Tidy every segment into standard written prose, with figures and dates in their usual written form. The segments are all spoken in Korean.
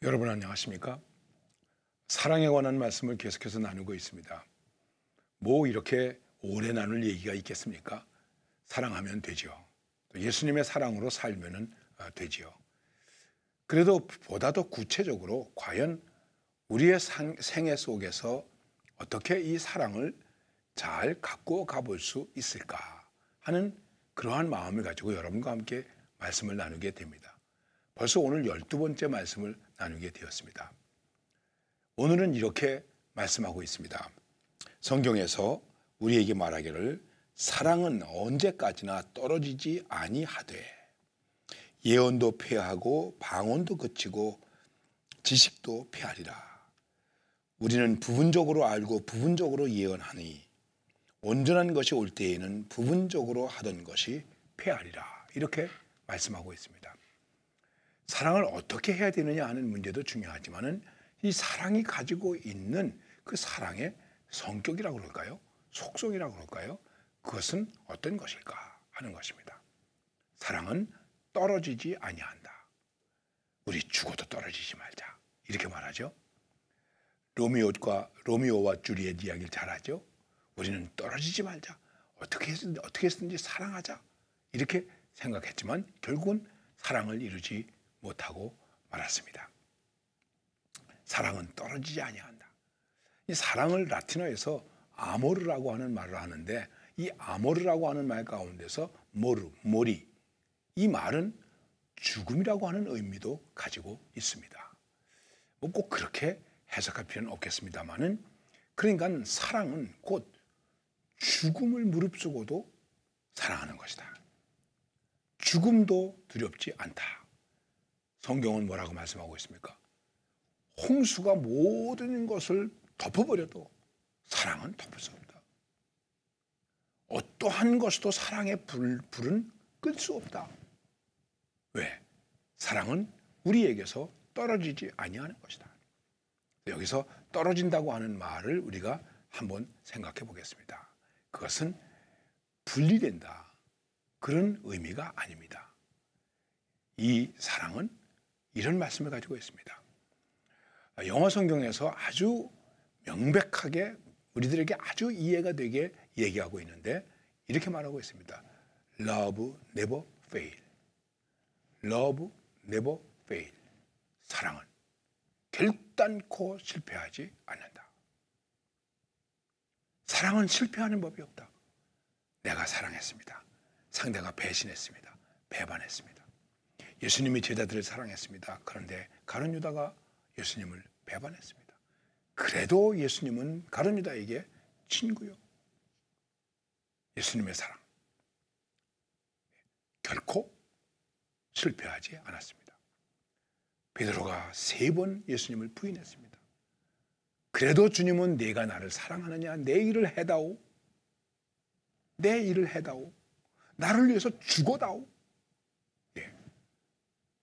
여러분 안녕하십니까? 사랑에 관한 말씀을 계속해서 나누고 있습니다. 뭐 이렇게 오래 나눌 얘기가 있겠습니까? 사랑하면 되죠. 또 예수님의 사랑으로 살면 되지요. 그래도 보다 더 구체적으로 과연 우리의 생애 속에서 어떻게 이 사랑을 잘 갖고 가볼 수 있을까 하는 그러한 마음을 가지고 여러분과 함께 말씀을 나누게 됩니다. 벌써 오늘 12번째 말씀을 나누게 되었습니다. 오늘은 이렇게 말씀하고 있습니다. 성경에서 우리에게 말하기를 사랑은 언제까지나 떨어지지 아니하되 예언도 폐하고 방언도 그치고 지식도 폐하리라. 우리는 부분적으로 알고 부분적으로 예언하니 온전한 것이 올 때에는 부분적으로 하던 것이 폐하리라. 이렇게 말씀하고 있습니다. 사랑을 어떻게 해야 되느냐 하는 문제도 중요하지만은 이 사랑이 가지고 있는 그 사랑의 성격이라고 그럴까요? 속성이라고 그럴까요? 그것은 어떤 것일까 하는 것입니다. 사랑은 떨어지지 아니한다. 우리 죽어도 떨어지지 말자. 이렇게 말하죠. 로미오와 줄리엣 이야기를 잘 하죠. 우리는 떨어지지 말자. 어떻게 해서든지 사랑하자. 이렇게 생각했지만 결국은 사랑을 이루지 못하고 말았습니다. 사랑은 떨어지지 아니한다. 이 사랑을 라틴어에서 아모르라고 하는 말을 하는데 이 아모르라고 하는 말 가운데서 모리 이 말은 죽음이라고 하는 의미도 가지고 있습니다. 뭐 꼭 그렇게 해석할 필요는 없겠습니다만은 그러니까 사랑은 곧 죽음을 무릅쓰고도 사랑하는 것이다. 죽음도 두렵지 않다. 성경은 뭐라고 말씀하고 있습니까? 홍수가 모든 것을 덮어버려도 사랑은 덮을 수 없다. 어떠한 것도 사랑의 불은 끌 수 없다. 왜? 사랑은 우리에게서 떨어지지 아니하는 것이다. 여기서 떨어진다고 하는 말을 우리가 한번 생각해 보겠습니다. 그것은 분리된다. 그런 의미가 아닙니다. 이 사랑은 이런 말씀을 가지고 있습니다. 영어 성경에서 아주 명백하게 우리들에게 아주 이해가 되게 얘기하고 있는데 이렇게 말하고 있습니다. Love never fail. Love never fail. 사랑은 결단코 실패하지 않는다. 사랑은 실패하는 법이 없다. 내가 사랑했습니다. 상대가 배신했습니다. 배반했습니다. 예수님이 제자들을 사랑했습니다. 그런데 가룟 유다가 예수님을 배반했습니다. 그래도 예수님은 가룟 유다에게 친구요. 예수님의 사랑 결코 실패하지 않았습니다. 베드로가 3번 예수님을 부인했습니다. 그래도 주님은 네가 나를 사랑하느냐? 내 일을 해다오. 내 일을 해다오. 나를 위해서 죽어다오.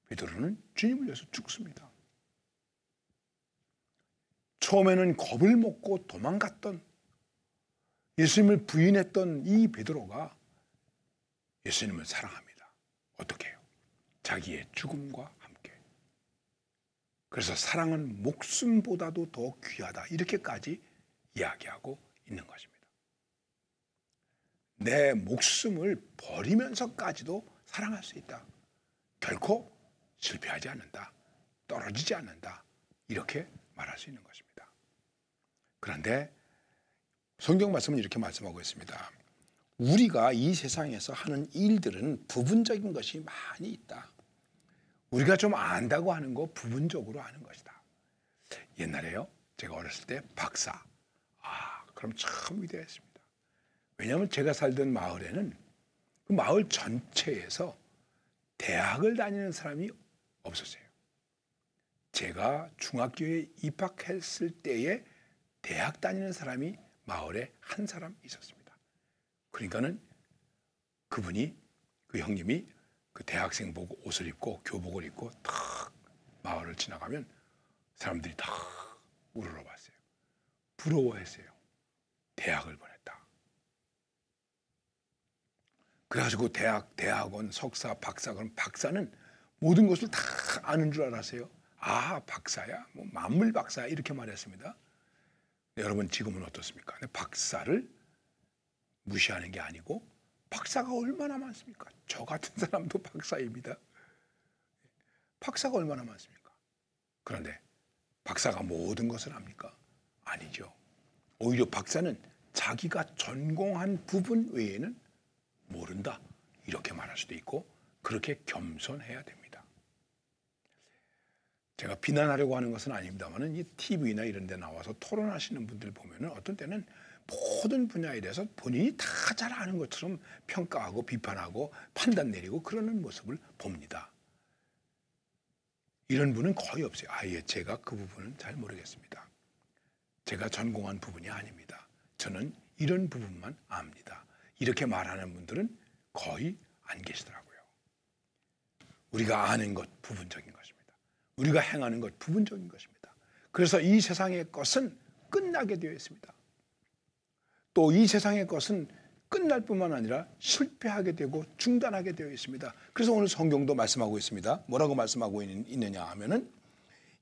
베드로는 주님을 위해서 죽습니다. 처음에는 겁을 먹고 도망갔던 예수님을 부인했던 이 베드로가 예수님을 사랑합니다. 어떻게 해요? 자기의 죽음과 함께. 그래서 사랑은 목숨보다도 더 귀하다. 이렇게까지 이야기하고 있는 것입니다. 내 목숨을 버리면서까지도 사랑할 수 있다. 결코 실패하지 않는다. 떨어지지 않는다. 이렇게 말할 수 있는 것입니다. 그런데 성경 말씀은 이렇게 말씀하고 있습니다. 우리가 이 세상에서 하는 일들은 부분적인 것이 많이 있다. 우리가 좀 안다고 하는 거 부분적으로 하는 것이다. 옛날에요. 제가 어렸을 때 박사. 그럼 참 위대했습니다. 왜냐하면 제가 살던 마을에는 그 마을 전체에서 대학을 다니는 사람이 없었어요. 제가 중학교에 입학했을 때에 대학 다니는 사람이 마을에 한 사람 있었습니다. 그러니까는 그분이 그 형님이 그 대학생 보고 옷을 입고 교복을 입고 탁 마을을 지나가면 사람들이 다 우러러봤어요. 부러워했어요. 대학을 보냈다. 그래가지고 대학원, 석사, 박사, 그럼 박사는 모든 것을 다 아는 줄 알았어요. 아, 박사야? 뭐 만물 박사야? 이렇게 말했습니다. 여러분 지금은 어떻습니까? 박사를 무시하는 게 아니고 박사가 얼마나 많습니까? 저 같은 사람도 박사입니다. 박사가 얼마나 많습니까? 그런데 박사가 모든 것을 합니까? 아니죠. 오히려 박사는 자기가 전공한 부분 외에는 모른다. 이렇게 말할 수도 있고 그렇게 겸손해야 됩니다. 제가 비난하려고 하는 것은 아닙니다만 이 TV나 이런 데 나와서 토론하시는 분들 보면은 어떤 때는 모든 분야에 대해서 본인이 다 잘 아는 것처럼 평가하고 비판하고 판단 내리고 그러는 모습을 봅니다. 이런 분은 거의 없어요. 아예 제가 그 부분은 잘 모르겠습니다. 제가 전공한 부분이 아닙니다. 저는 이런 부분만 압니다. 이렇게 말하는 분들은 거의 안 계시더라고요. 우리가 아는 것 부분적인 것입니다. 우리가 행하는 것 부분적인 것입니다. 그래서 이 세상의 것은 끝나게 되어 있습니다. 또 이 세상의 것은 끝날 뿐만 아니라 실패하게 되고 중단하게 되어 있습니다. 그래서 오늘 성경도 말씀하고 있습니다. 뭐라고 말씀하고 있느냐 하면은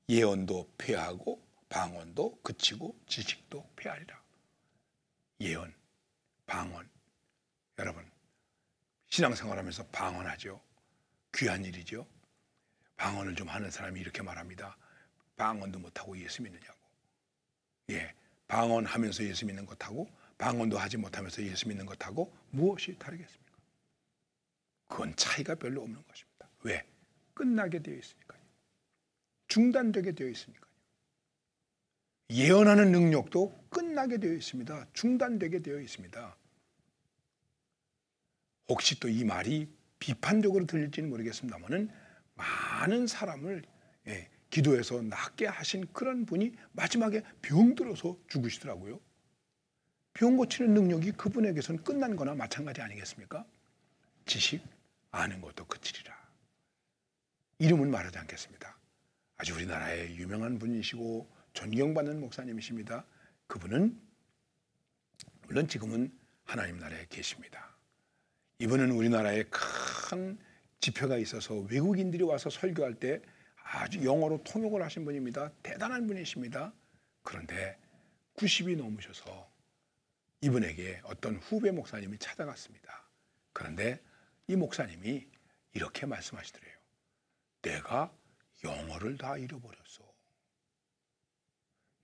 예언도 폐하고 방언도 그치고 지식도 폐하리라. 예언, 방언. 여러분 신앙생활하면서 방언하죠. 귀한 일이죠. 방언을 좀 하는 사람이 이렇게 말합니다. 방언도 못하고 예수 믿느냐고. 예, 방언하면서 예수 믿는 것하고 방언도 하지 못하면서 예수 믿는 것하고 무엇이 다르겠습니까? 그건 차이가 별로 없는 것입니다. 왜? 끝나게 되어 있으니까요. 중단되게 되어 있으니까요. 예언하는 능력도 끝나게 되어 있습니다. 중단되게 되어 있습니다. 혹시 또 이 말이 비판적으로 들릴지는 모르겠습니다만은 많은 사람을 기도해서 낫게 하신 그런 분이 마지막에 병들어서 죽으시더라고요. 병 고치는 능력이 그분에게서는 끝난 거나 마찬가지 아니겠습니까? 지식, 아는 것도 그치리라. 이름은 말하지 않겠습니다. 아주 우리나라의 유명한 분이시고 존경받는 목사님이십니다. 그분은 물론 지금은 하나님 나라에 계십니다. 이분은 우리나라에 큰 집회가 있어서 외국인들이 와서 설교할 때 아주 영어로 통역을 하신 분입니다. 대단한 분이십니다. 그런데 90이 넘으셔서 이분에게 어떤 후배 목사님이 찾아갔습니다. 그런데 이 목사님이 이렇게 말씀하시더래요. 내가 영어를 다 잃어버렸어.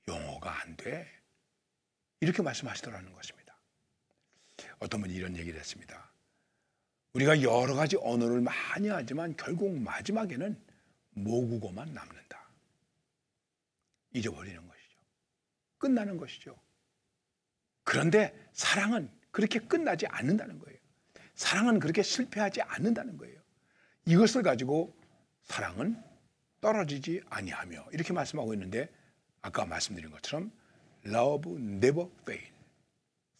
영어가 안 돼. 이렇게 말씀하시더라는 것입니다. 어떤 분이 이런 얘기를 했습니다. 우리가 여러 가지 언어를 많이 하지만 결국 마지막에는 모국어만 남는다. 잊어버리는 것이죠. 끝나는 것이죠. 그런데 사랑은 그렇게 끝나지 않는다는 거예요. 사랑은 그렇게 실패하지 않는다는 거예요. 이것을 가지고 사랑은 떨어지지 아니하며 이렇게 말씀하고 있는데 아까 말씀드린 것처럼 Love never fail.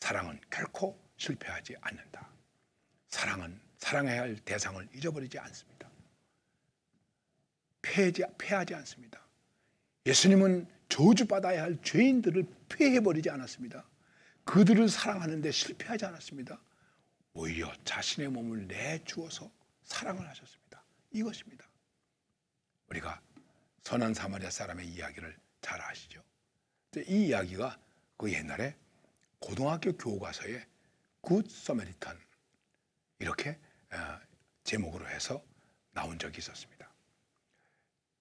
사랑은 결코 실패하지 않는다. 사랑은 사랑해야 할 대상을 잊어버리지 않습니다. 패하지 않습니다. 예수님은 저주받아야 할 죄인들을 패해버리지 않았습니다. 그들을 사랑하는데 실패하지 않았습니다. 오히려 자신의 몸을 내주어서 사랑을 하셨습니다. 이것입니다. 우리가 선한 사마리아 사람의 이야기를 잘 아시죠? 이 이야기가 그 옛날에 고등학교 교과서에 굿 서메리턴 이렇게 제목으로 해서 나온 적이 있었습니다.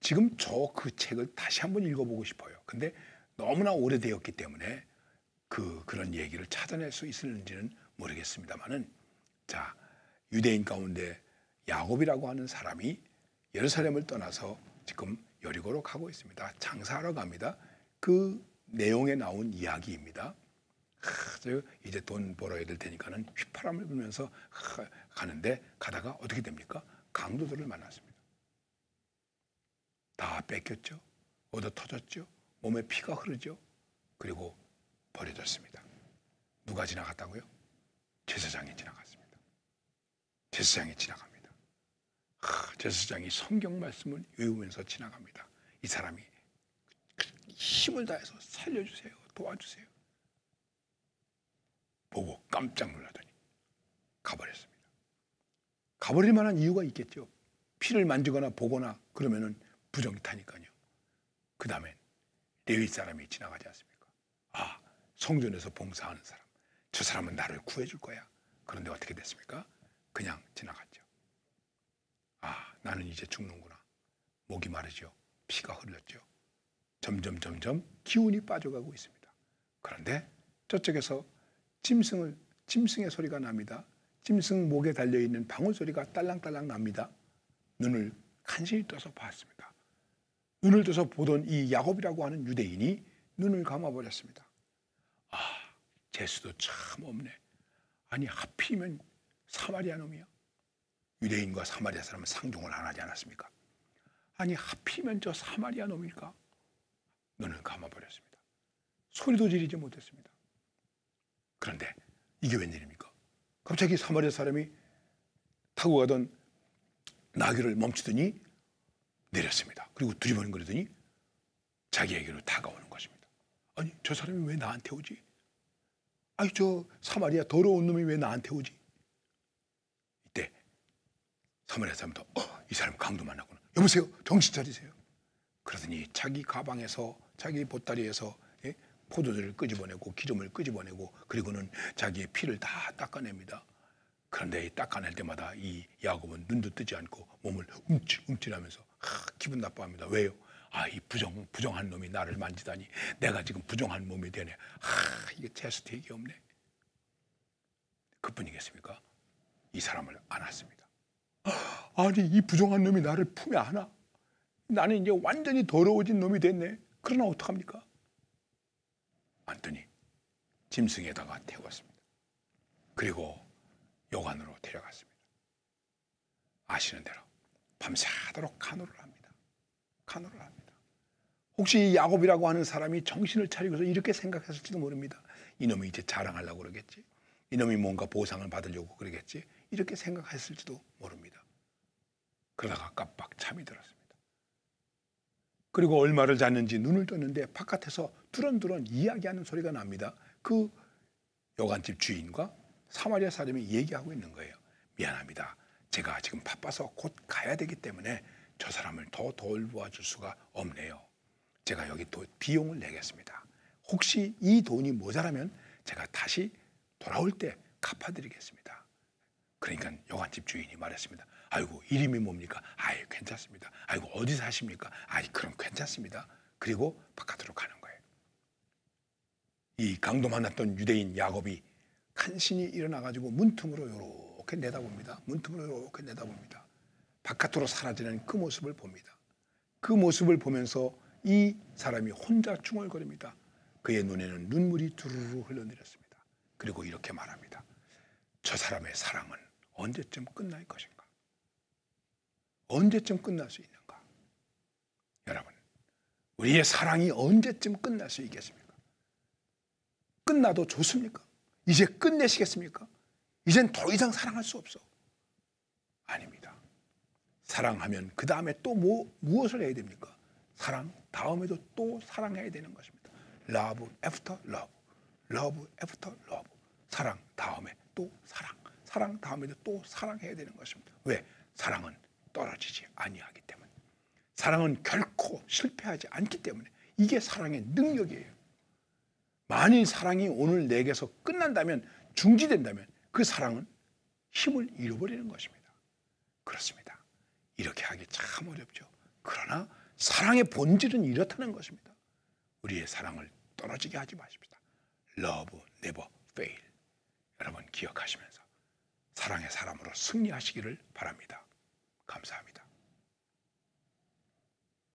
지금 저 그 책을 다시 한번 읽어보고 싶어요. 근데 너무나 오래되었기 때문에 그런 얘기를 찾아낼 수 있을지는 모르겠습니다만은 자, 유대인 가운데 야곱이라고 하는 사람이 예루살렘을 떠나서 지금 여리고로 가고 있습니다. 장사하러 갑니다. 그 내용에 나온 이야기입니다. 이제 돈 벌어야 될 테니까는 휘파람을 불면서 가는데 가다가 어떻게 됩니까? 강도들을 만났습니다. 다 뺏겼죠. 얻어 터졌죠. 몸에 피가 흐르죠. 그리고 버려졌습니다. 누가 지나갔다고요? 제사장이 지나갔습니다. 제사장이 지나갑니다. 제사장이 성경 말씀을 외우면서 지나갑니다. 이 사람이 힘을 다해서 살려주세요. 도와주세요. 보고 깜짝 놀라더니 가버렸습니다. 가버릴 만한 이유가 있겠죠. 피를 만지거나 보거나 그러면은 부정이 타니까요. 그 다음엔 레위 사람이 지나가지 않습니까? 아, 성전에서 봉사하는 사람, 저 사람은 나를 구해줄 거야. 그런데 어떻게 됐습니까? 그냥 지나갔죠. 아, 나는 이제 죽는구나. 목이 마르죠. 피가 흘렀죠. 점점 기운이 빠져가고 있습니다. 그런데 저쪽에서 짐승의 소리가 납니다. 짐승 목에 달려있는 방울 소리가 딸랑딸랑 납니다. 눈을 간신히 떠서 봤습니다. 눈을 떠서 보던 이 야곱이라고 하는 유대인이 눈을 감아버렸습니다. 아, 재수도 참 없네. 아니, 하필이면 사마리아 놈이야. 유대인과 사마리아 사람은 상종을 안 하지 않았습니까? 아니, 하필이면 저 사마리아 놈일까? 눈을 감아버렸습니다. 소리도 지르지 못했습니다. 그런데 이게 웬일입니까? 갑자기 사마리아 사람이 타고 가던 나귀를 멈추더니 내렸습니다. 그리고 두리번거리더니 자기에게로 다가오는 것입니다. 아니, 저 사람이 왜 나한테 오지? 아니, 저 사마리아 더러운 놈이 왜 나한테 오지? 이때 사마리아 사람도 이 사람 강도 만나구나. 여보세요, 정신 차리세요. 그러더니 자기 가방에서, 자기 보따리에서 포도주를 끄집어내고 기름을 끄집어내고 그리고는 자기의 피를 다 닦아냅니다. 그런데 이 닦아낼 때마다 이 야곱은 눈도 뜨지 않고 몸을 움찔움찔하면서 기분 나빠합니다. 왜요? 아, 이 부정한 놈이 나를 만지다니 내가 지금 부정한 몸이 되네. 이게 재수 되게 없네. 그뿐이겠습니까? 이 사람을 안았습니다. 아니, 이 부정한 놈이 나를 품에 안아. 나는 이제 완전히 더러워진 놈이 됐네. 그러나 어떡합니까? 안더니 짐승에다가 태웠습니다. 그리고 요관으로 데려갔습니다. 아시는 대로 밤새도록 간호를 합니다. 간호를 합니다. 혹시 야곱이라고 하는 사람이 정신을 차리고서 이렇게 생각했을지도 모릅니다. 이놈이 이제 자랑하려고 그러겠지. 이놈이 뭔가 보상을 받으려고 그러겠지. 이렇게 생각했을지도 모릅니다. 그러다가 깜빡 잠이 들었습니다. 그리고 얼마를 잤는지 눈을 떴는데 바깥에서 두런두런 이야기하는 소리가 납니다. 그 여관집 주인과 사마리아 사람이 얘기하고 있는 거예요. 미안합니다. 제가 지금 바빠서 곧 가야 되기 때문에 저 사람을 더 돌보아줄 수가 없네요. 제가 여기 또 비용을 내겠습니다. 혹시 이 돈이 모자라면 제가 다시 돌아올 때 갚아드리겠습니다. 그러니까 여관집 주인이 말했습니다. 아이고, 이름이 뭡니까? 아이, 괜찮습니다. 아이고, 어디 사십니까? 아이, 그럼 괜찮습니다. 그리고 바깥으로 가는 거예요. 이 강도 만났던 유대인 야곱이 간신히 일어나가지고 문틈으로 이렇게 내다봅니다. 문틈으로 이렇게 내다봅니다. 바깥으로 사라지는 그 모습을 봅니다. 그 모습을 보면서 이 사람이 혼자 중얼거립니다. 그의 눈에는 눈물이 두루루 흘러내렸습니다. 그리고 이렇게 말합니다. 저 사람의 사랑은 언제쯤 끝날 것인가? 언제쯤 끝날 수 있는가? 여러분, 우리의 사랑이 언제쯤 끝날 수 있겠습니까? 끝나도 좋습니까? 이제 끝내시겠습니까? 이젠 더 이상 사랑할 수 없어. 아닙니다. 사랑하면 그 다음에 또 무엇을 해야 됩니까? 사랑 다음에도 또 사랑해야 되는 것입니다. Love after love, love after love. 사랑 다음에 또 사랑, 사랑 다음에도 또 사랑해야 되는 것입니다. 왜? 사랑은 떨어지지 아니하기 때문에. 사랑은 결코 실패하지 않기 때문에. 이게 사랑의 능력이에요. 만일 사랑이 오늘 내게서 끝난다면, 중지된다면 그 사랑은 힘을 잃어버리는 것입니다. 그렇습니다. 이렇게 하기 참 어렵죠. 그러나 사랑의 본질은 이렇다는 것입니다. 우리의 사랑을 떨어지게 하지 마십시다. Love never fail. 여러분 기억하시면서 사랑의 사람으로 승리하시기를 바랍니다. 감사합니다.